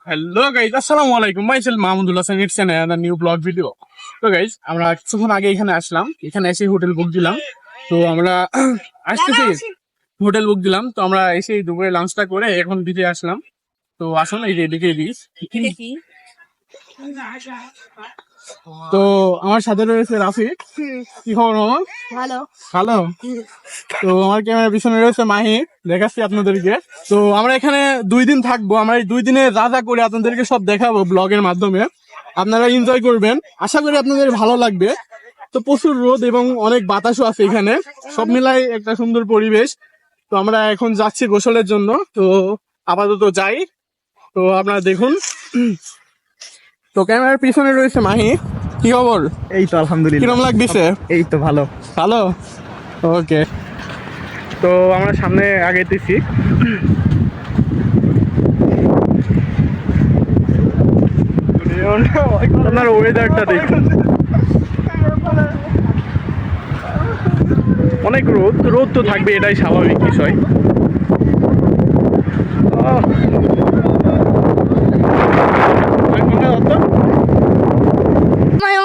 Hello guys, আসসালামু আলাইকুম। Micellar Mahmudul Hasan, it's an new blog video. তো গাইজ, আমরা কিছুক্ষণ আগে এখানে আসলাম, এখানে এসে হোটেল বুক দিলাম। তো আমরা আসতেছি, হোটেল বুক দিলাম। তো আমরা এসে দুপুরে লাঞ্চটা করে এখন দিতে আসলাম। তো আসুন, এই যে এদিকে দিস। তো আমার সাথে রয়েছে রাফিক। কি খবর মামা? ভালো। ভালো। তো আমার ক্যামেরার পিছনে রয়েছে মাহি, দেখাচ্ছি আপনাদেরকে। তো আমরা এখানে 2 দিন থাকবো। আমরা এই 2 দিনে যা যা করে আপনাদেরকে সব দেখাবো ব্লগের মাধ্যমে। আপনারা এনজয় করবেন, আশা করি আপনাদের ভালো লাগবে। তো প্রচুর রোদ এবং অনেক বাতাসও আছে এখানে, সব মিলাই একটা সুন্দর পরিবেশ। তো আমরা এখন যাচ্ছি গোসলের জন্য। তো আপাতত যাই। তো আপনারা দেখুন। তো ক্যামেরার পিছনে রয়েছে মাহি। কি খবর? এই তো আলহামদুলিল্লাহ। কিরম লাগতেছে? এই তো ভালো। ভালো, ওকে। তো আমরা সামনে আগাইতেছি। আপনার ওয়েদারটা দেখুন, অনেক রোদ। রোদ তো থাকবে, এটাই স্বাভাবিক বিষয়।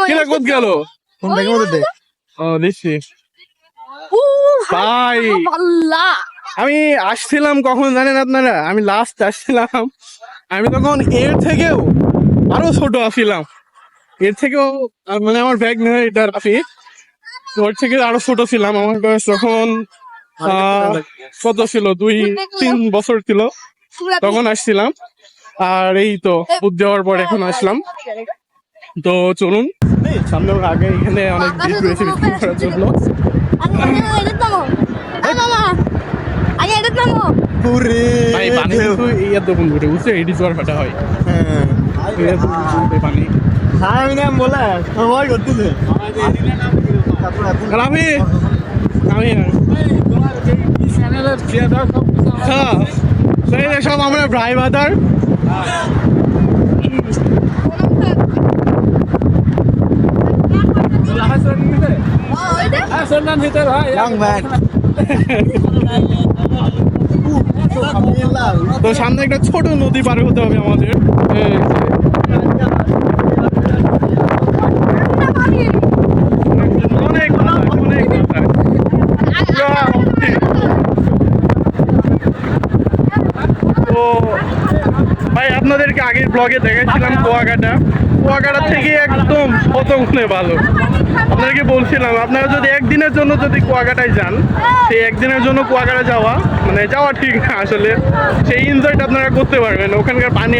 কিরা কোথ গেল? কোন ব্যাগের মধ্যে? ও দিচ্ছি ভাই। আমি আসছিলাম কখন জানেন আপনারা? আমি লাস্ট আসছিলাম, আমি তখন এর থেকেও আরো ছোট আসছিলাম। এর থেকেও মানে আমার ব্যাগ নেই, এটা রাফি। ওর থেকে আরো ছোট ছিলাম। আমার বয়স তখন কত ছিল, 2-3 বছর ছিল, তখন আসছিলাম। আর এই তো বুধ দেওয়ার পর এখন আসলাম। তো চলুন সামনে, আগে এখানে অনেক দিন রয়েছে বিক্রি করার জন্য। ভাই পানি কিন্তু এই এত কোন ঘুরে বুঝছে, এটি জোয়ার ভাটা হয়। এই এত ঘুরে পানি। আমি নাম বলা সময় করতেছে। রাফি, আমি হ্যাঁ, সেই যে সব আমরা ভাই বাদার। তো সামনে একটা ছোট নদী পার হতে হবে আমাদের। এই যে, অনেক বাতাস, অনেক বাতাস। পুরা অস্থির। তো ভাই আপনাদেরকে আগের ব্লগে দেখাচ্ছিলাম কুয়াকাটা থেকে একদম কত গুণে ভালো। আপনাদেরকে বলছিলাম, আপনারা যদি একদিনের জন্য যদি কুয়াকাটায় যান, সেই একদিনের জন্য কুয়াকাটা যাওয়া ঠিক না আসলে, সেই এনজয়টা আপনারা করতে পারবেন। ওখানকার পানি